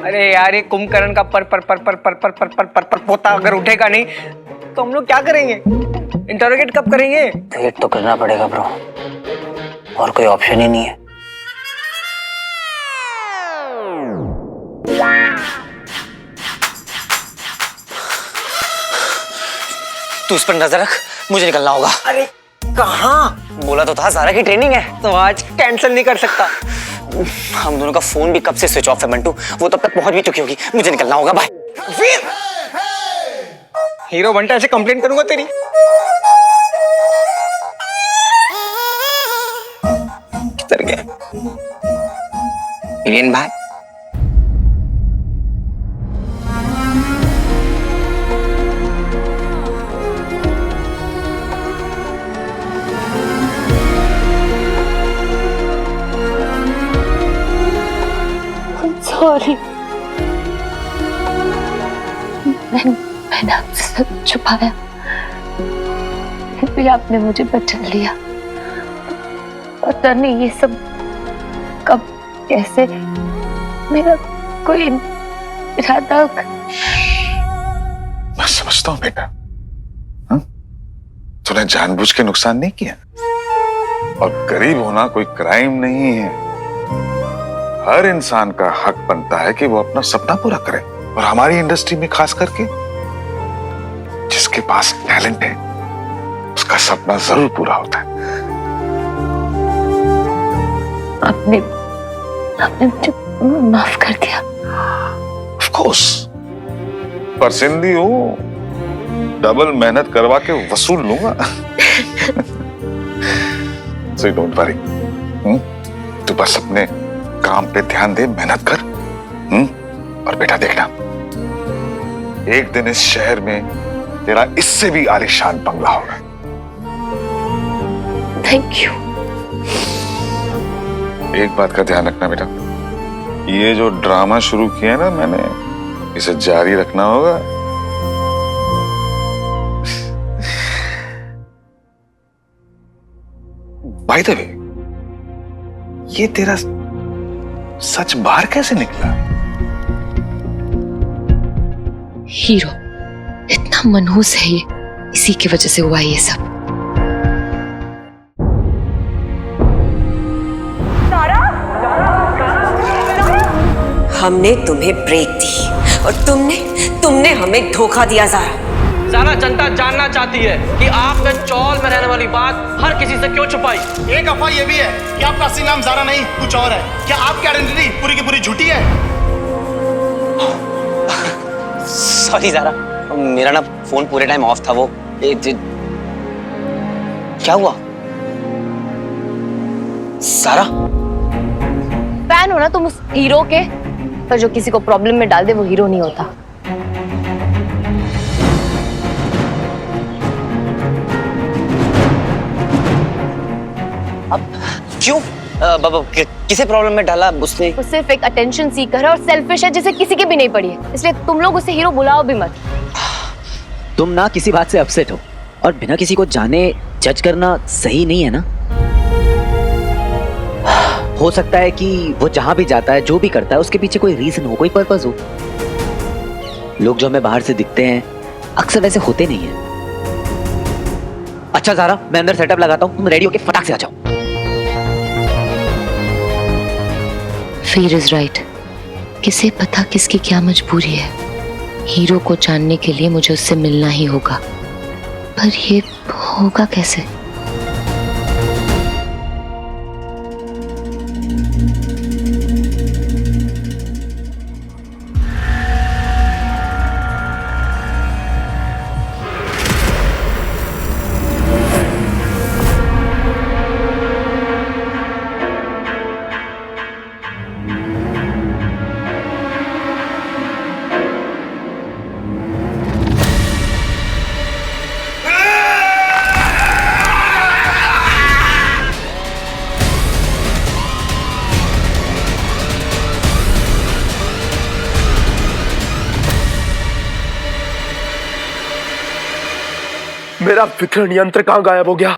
अरे यार, ये कुंभकर्ण का पर पर पर पर पर पर पर पर पर पर पोता अगर उठेगा नहीं तो हम लोग क्या करेंगे? इंटरोगेट कब करेंगे? वेट तो करना पड़ेगा ब्रो, और कोई ऑप्शन ही नहीं है। तू उस पर नजर रख, मुझे निकलना होगा। अरे कहाँ? बोला तो था ज़ारा की ट्रेनिंग है, तो आज कैंसिल नहीं कर सकता। हम दोनों का फोन भी कब से स्विच ऑफ है मंटू, वो तब तक पहुंच भी चुकी होगी। मुझे निकलना होगा, बाय। फिर हीरो बंटा ऐसे कंप्लेंट करूंगा तेरी। किधर गया मिलियन भाई? सॉरी, मैंने आपसे सब छुपाया, फिर भी आपने मुझे बचा लिया। पता नहीं ये सब कब कैसे मेरा कोई इरादा। मैं समझता हूँ बेटा, तूने जानबूझ के नुकसान नहीं किया, और गरीब होना कोई क्राइम नहीं है। हर इंसान का हक बनता है कि वो अपना सपना पूरा करे, और हमारी इंडस्ट्री में खास करके जिसके पास टैलेंट है उसका सपना जरूर पूरा होता है। आपने मुझे माफ कर दिया। ऑफ कोर्स, पर सिंधी हूं, डबल मेहनत करवा के वसूल लूंगा। सो डोंट वरी, तू बस अपने काम पे ध्यान दे, मेहनत कर। और बेटा देखना, एक दिन इस शहर में तेरा इससे भी आलीशान बंगला होगा। Thank you. एक बात का ध्यान रखना बेटा, ये जो ड्रामा शुरू किया है ना मैंने, इसे जारी रखना होगा। बाय द वे, ये तेरा सच बाहर कैसे निकला? हीरो इतना मनहूस है ये, इसी की वजह से हुआ ये सब। हमने तुम्हें ब्रेक दी और तुमने हमें धोखा दिया ज़ारा। ज़ारा जनता जानना चाहती है कि आपने चौल में रहने वाली बात हर किसी से क्यों छुपाई। एक अफवाह ये भी है कि आपका असली नाम ज़ारा नहीं कुछ और है। क्या आपकी आइडेंटिटी पूरी की पूरी झूठी है? सॉरी ज़ारा, मेरा ना फोन पूरे टाइम ऑफ था। वो क्या हुआ? ज़ारा, फैन हो ना तुम उस हीरो के, पर जो किसी को प्रॉब्लम में डाल दे वो हीरो नहीं होता। अब क्यों? किसे प्रॉब्लम में डाला उसने? वो सिर्फ एक अटेंशन सीकर है और सेल्फिश है जिसे किसी की भी नहीं पड़ी है, इसलिए तुम लोग उसे हीरो बुलाओ भी मत। तुम ना किसी बात से अपसेट हो, और बिना किसी को जाने जज करना सही नहीं है ना। हो सकता है कि वो जहां भी जाता है, जो भी करता है, उसके पीछे कोई रीजन हो, कोई पर्पस हो। लोग जो हमें बाहर से दिखते हैं अक्सर वैसे होते नहीं है। अच्छा ज़ारा, मैं अंदर सेटअप लगाता हूँ, तुम रेडी होके फटाक से आ जाओ। फीर इज राइट। किसे पता किसकी क्या मजबूरी है। हीरो को जानने के लिए मुझे उससे मिलना ही होगा, पर ये होगा कैसे? मेरा विकर्ण यंत्र कहां गायब हो गया?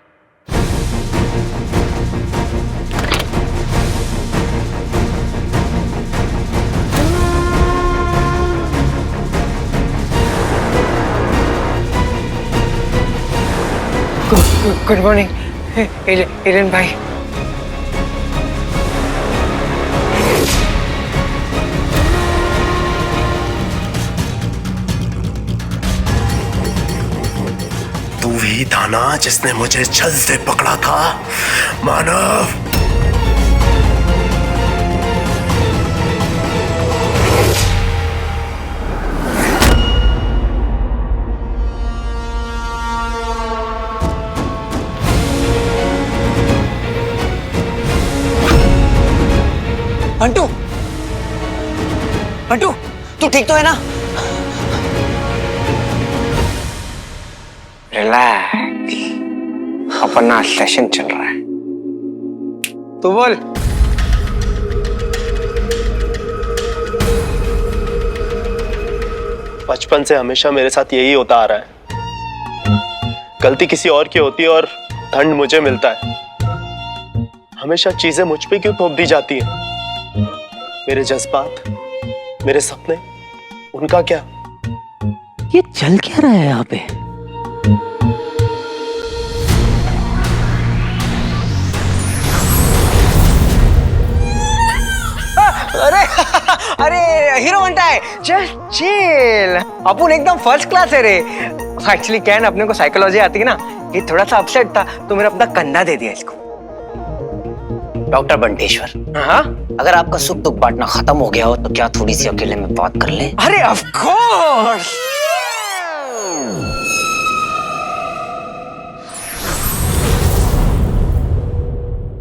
गुड मॉर्निंग एलन भाई। तू ही था ना जिसने मुझे छल से पकड़ा था, मानव? बंटू, बंटू, तू ठीक तो है ना? रिलैक्स, अपना सेशन चल रहा है। तू बोल। बचपन से हमेशा मेरे साथ यही होता आ रहा है। गलती किसी और की होती है और दंड मुझे मिलता है। हमेशा चीजें मुझ पे क्यों थोप दी जाती हैं? मेरे जज्बात, मेरे सपने, उनका क्या? ये चल क्या रहा है यहाँ पे? अरे अरे हीरो बनता है, जस्ट चिल। अपन एकदम फर्स्ट क्लास है रे। एक्चुअली क्या है ना, अपने को साइकोलॉजी आती है ना, ये थोड़ा सा अपसेट था तो मैंने अपना कंधा दे दिया इसको। डॉक्टर बंटेश्वर, हाँ, अगर आपका सुख दुख बांटना खत्म हो गया हो तो क्या थोड़ी सी अकेले में बात कर लें? अरे ऑफ कोर्स।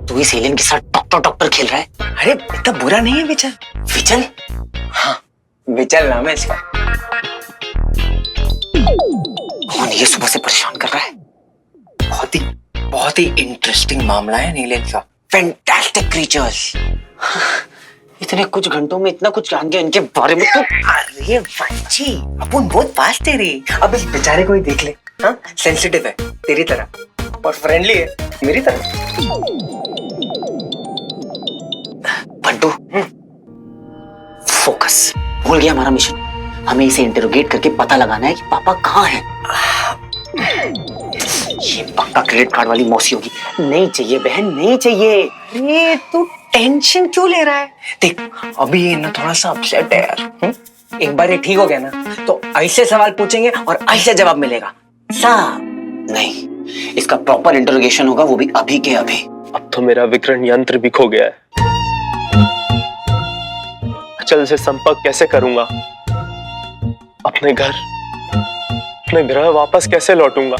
तू इस एलियन के साथ डॉक्टर डॉक्टर खेल रहा है? अरे इतना बुरा नहीं है विचल। विचल? हाँ, विचल नाम है इसका। कौन ये सुबह से परेशान कर रहा है? बहुत ही इंटरेस्टिंग मामला है एलियन का। Fantastic creatures. इतने कुछ घंटों में इतना कुछ जान गया इनके बारे में तो। अरे बच्ची, अपन बहुत फास्ट है रे। अब इस बेचारे को ही देख ले। हाँ, सेंसिटिव है तेरी तरह और फ्रेंडली है मेरी तरह। बंटू, फोकस। भूल गया हमारा मिशन। हमें इसे इंटरोगेट करके पता लगाना है कि पापा कहाँ हैं। ये पक्का क्रेडिट कार्ड वाली मौसी होगी। नहीं चाहिए बहन, नहीं चाहिए। अरे तू टेंशन क्यों ले रहा है? देख अभी ये ना थोड़ा सा अपसेट है यार। एक बार ये ठीक हो गया ना तो ऐसे सवाल पूछेंगे और ऐसे जवाब मिलेगा। नहीं, इसका प्रॉपर इंटरोगेशन होगा, वो भी अभी के अभी। अब तो मेरा विकर्ण यंत्र भी खो गया है। अचल से संपर्क कैसे करूंगा? अपने घर, अपने ग्रह वापस कैसे लौटूंगा?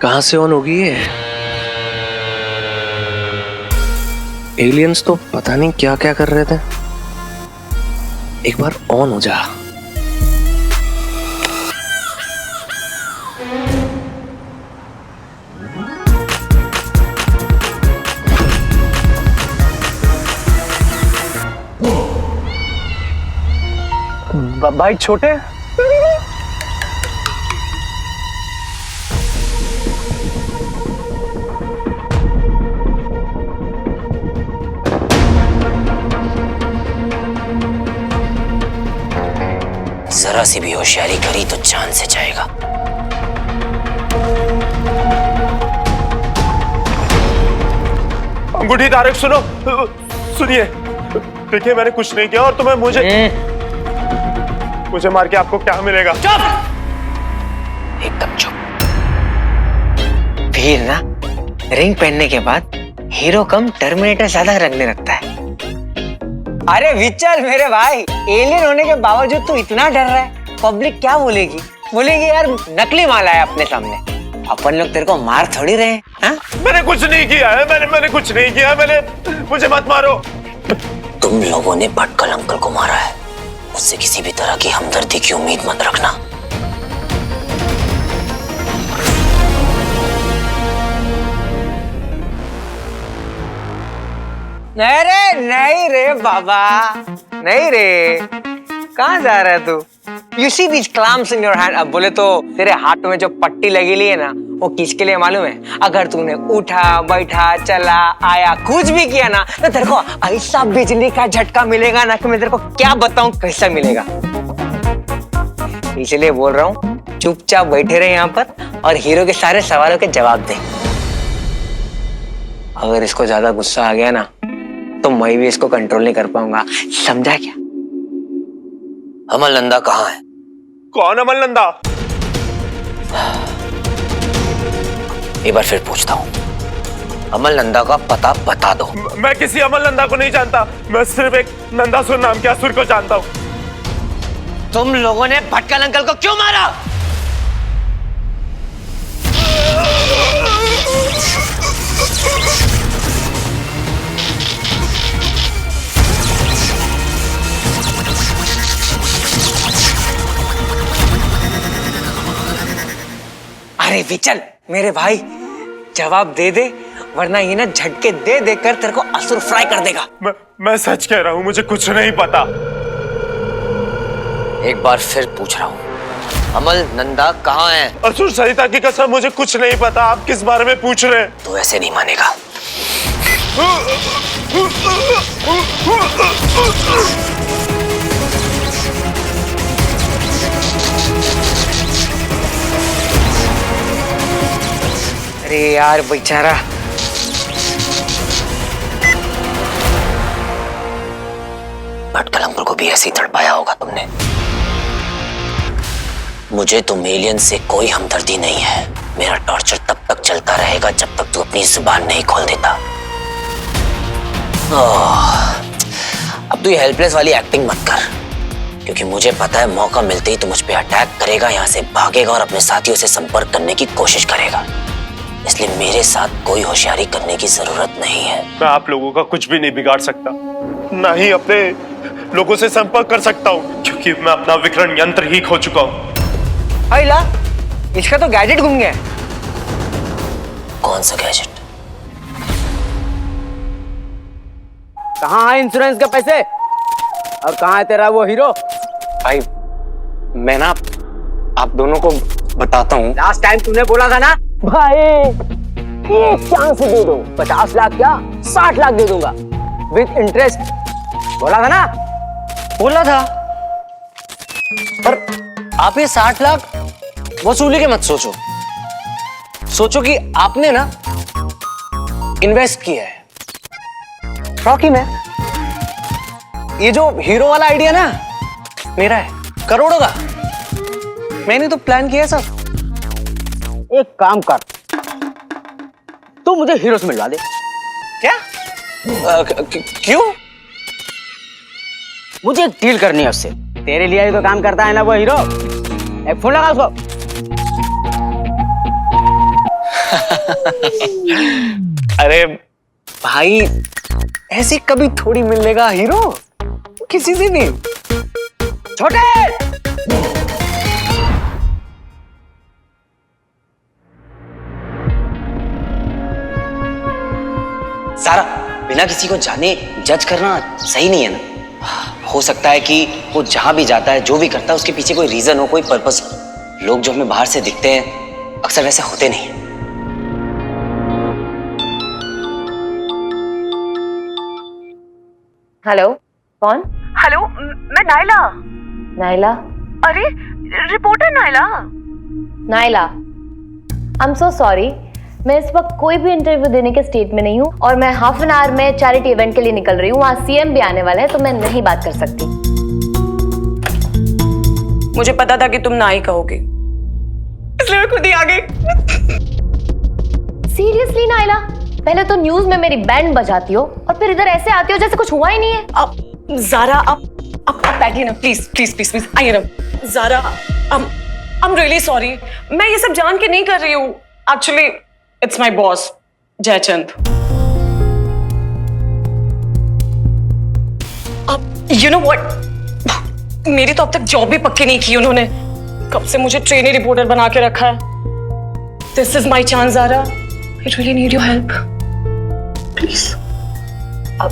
कहां से ऑन होगी ये? एलियंस तो पता नहीं क्या क्या कर रहे थे। एक बार ऑन हो जा। भाई छोटे, जरा सी भी होशियारी करी तो जान से जाएगा। अंगूठी धारक सुनो, सुनिए। देखिए मैंने कुछ नहीं किया और तुम्हें मुझे मार के आपको क्या मिलेगा? चुप, एकदम चुप। फिर ना रिंग पहनने के बाद हीरो कम टर्मिनेटर ज्यादा रंगने लगता है। अरे विचल मेरे भाई, एलियन होने के बावजूद तू इतना डर रहा है, पब्लिक क्या बोलेगी? बोलेगी यार नकली माला है अपने सामने। अपन लोग तेरे को मार थोड़ी रहे हैं। हाँ? मैंने कुछ नहीं किया है, मैंने कुछ नहीं किया। मुझे मत मारो। तुम लोगों ने भटकल अंकल को मारा है, उससे किसी भी तरह की हमदर्दी की उम्मीद मत रखना। अरे नहीं रे बाबा, नहीं रे। कहाँ जा रहा है तू? You see these clamps in your hand? अब बोले तो तेरे हाथ में जो पट्टी लगी ली है ना, वो किसके लिए मालूम है? अगर तूने उठा बैठा चला आया कुछ भी किया ना तो तेरे को ऐसा बिजली का झटका मिलेगा ना कि मैं तेरे को क्या बताऊं कैसा मिलेगा। इसलिए बोल रहा हूँ चुपचाप बैठे रहे यहाँ पर और हीरो के सारे सवालों के जवाब दे। अगर इसको ज्यादा गुस्सा आ गया ना तो मैं भी इसको कंट्रोल नहीं कर पाऊंगा, समझा क्या? अमल नंदा कहाँ है? कौन अमल नंदा? एक बार फिर पूछता हूँ, अमल नंदा का पता बता दो। मैं किसी अमल नंदा को नहीं जानता। मैं सिर्फ एक नंदासुर नाम के असुर को जानता हूँ। तुम लोगों ने भटकल अंकल को क्यों मारा? अरे विचल मेरे भाई, जवाब दे दे वरना ये ना झटके दे देकर तेरे को असुर फ्राई कर देगा। मैं सच कह रहा हूँ, मुझे कुछ नहीं पता। एक बार फिर पूछ रहा हूँ, अमल नंदा कहाँ है? असुर सरिता की कसम, मुझे कुछ नहीं पता। आप किस बारे में पूछ रहे हैं? तू ऐसे नहीं मानेगा। अरे यार बेचारा। भटकलंपुर को भी ऐसे ही तड़पाया होगा तुमने। मुझे तुम एलियन से कोई हमदर्दी नहीं है। मेरा टॉर्चर तब तक चलता रहेगा जब तक तू अपनी जुबान नहीं खोल देता। अब तू ये हेल्पलेस वाली एक्टिंग मत कर, क्योंकि मुझे पता है मौका मिलते ही तू मुझ पे अटैक करेगा, यहाँ से भागेगा और अपने साथियों से संपर्क करने की कोशिश करेगा। इसलिए मेरे साथ कोई होशियारी करने की जरूरत नहीं है। मैं आप लोगों का कुछ भी नहीं बिगाड़ सकता, ना ही अपने लोगों से संपर्क कर सकता हूँ, क्योंकि मैं अपना विकर्ण यंत्र ही खो चुका हूँ। अला, इसका तो गैजेट घूम गया। कौन सा गैजेट? कहाँ है इंश्योरेंस के पैसे और कहाँ है तेरा वो हीरो? भाई मैं ना आप दोनों को बताता हूँ। लास्ट टाइम तूने बोला था ना भाई, एक चांस दे दो, 50 लाख क्या 60 लाख दे दूंगा विद इंटरेस्ट। बोला था ना? बोला था, पर आप ये 60 लाख वसूली के मत सोचो। सोचो कि आपने ना इन्वेस्ट किया है रॉकी में। ये जो हीरो वाला आइडिया ना मेरा है, करोड़ों का। मैंने तो प्लान किया सब। एक काम कर, तू मुझे हीरो से मिलवा दे। क्या? क्यों? मुझे एक डील करनी है उससे। तेरे लिए ही तो काम करता है ना वो हीरो। एक फोन लगा उसको। अरे भाई, ऐसे कभी थोड़ी मिलेगा हीरो किसी से भी। छोटे सारा, बिना किसी को जाने जज करना सही नहीं है ना। हो सकता है कि वो जहां भी जाता है, जो भी करता है, उसके पीछे कोई रीजन हो, कोई पर्पस हो। लोग जो हमें बाहर से दिखते हैं अक्सर वैसे होते नहीं। हेलो, कौन? हेलो, मैं नायला। नायला? अरे reporter Naila. Naila, I am so sorry, मैं इस वक्त कोई भी इंटरव्यू देने के स्टेट में नहीं हूँ और मैं हाफ एन आवर में चैरिटी इवेंट के लिए निकल रही हूँ। वहाँ सीएम भी आने वाला है, तो मैं नहीं बात कर सकती। मुझे पता था कि तुम ना ही कहोगे, इसलिए मैं खुद ही आ गई। सीरियसली नायला, पहले तो न्यूज में मेरी बैंड बजाती हो और फिर इधर ऐसे आती हो जैसे कुछ हुआ ही नहीं है। अब ज़ारा, अब बैठिए ना, प्लीज प्लीज प्लीज प्लीज आइए ना। Zara, I am really sorry, मैं ये सब जान के नहीं कर रही हूँ। Actually it's my boss Jaichand. अब यू नो व्हाट, मेरी तो अब तक जॉब भी पक्की नहीं की उन्होंने। कब से मुझे ट्रेनी रिपोर्टर बना के रखा है। This is my chance Zara, I really need your help please. अब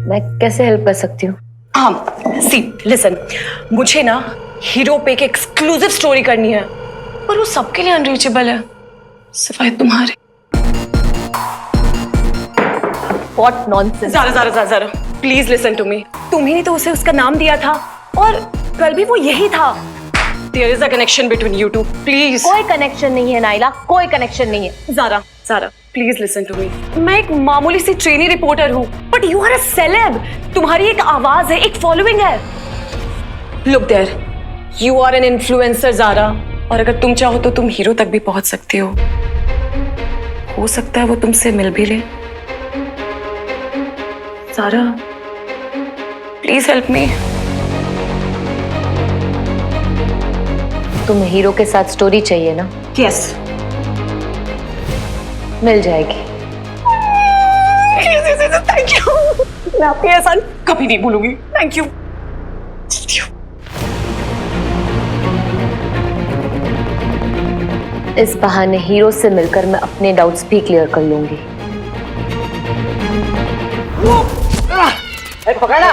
मैं कैसे हेल्प कर सकती हूँ? हाँ, सी लिसन, मुझे ना हीरो पे एक एक्सक्लूसिव स्टोरी करनी है, पर वो सबके लिए अनरीचेबल है, सिवाय तुम्हारे। What nonsense? Zara, please listen to me. तुम्ही ने तो उसे उसका नाम दिया था और कल भी वो यही था। There is a connection between you two, please. कोई कनेक्शन नहीं है नाइला, कोई कनेक्शन नहीं है। Zara, please listen to me. मैं एक मामूली सी ट्रेनी रिपोर्टर हूँ, but you are a celeb. तुम्हारी एक आवाज है, एक फॉलोइंग है। Look there, you are an influencer Zara, और अगर तुम चाहो तो तुम हीरो तक भी पहुंच सकती हो सकता है वो तुमसे मिल भी ले। Zara, please help me. तुम्हें हीरो के साथ स्टोरी चाहिए ना? यस, मिल जाएगी। थैंक यू, मैं आपकी एहसान कभी नहीं भूलूंगी। Thank you. इस बहाने हीरो से मिलकर मैं अपने डाउट्स भी क्लियर कर लूंगी। पकड़ना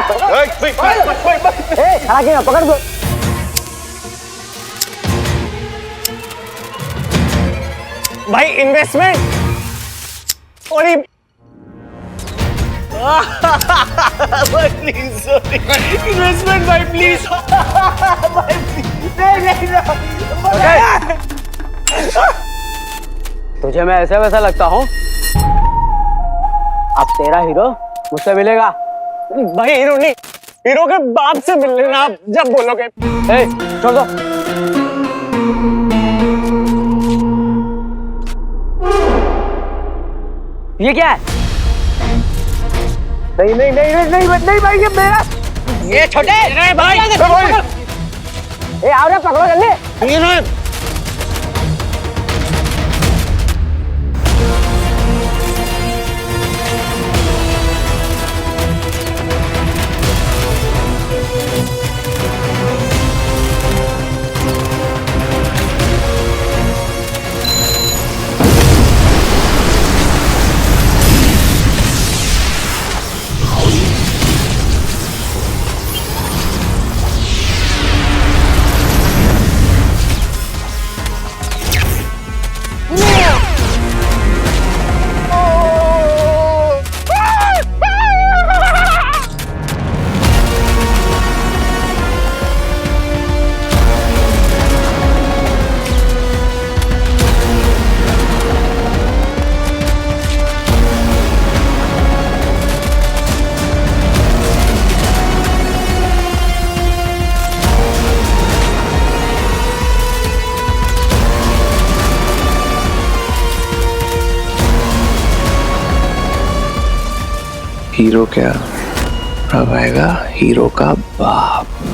पकड़ दो। भाई इन्वेस्टमेंट और प्लीज इन्वेस्टमेंट भाई प्लीज तुझे मैं ऐसे वैसा लगता हूँ? अब तेरा हीरो मुझसे मिलेगा। भाई हीरो नहीं, हीरो के बाप से मिल लेना आप जब बोलोगे। छोड़ दो। ये क्या है? नहीं नहीं नहीं नहीं नहीं नहीं भाई ये मेरा। ये छोटे भाई ए आओ रे पकड़ो जल्दी। हीरो क्या, अब आएगा हीरो का बाप।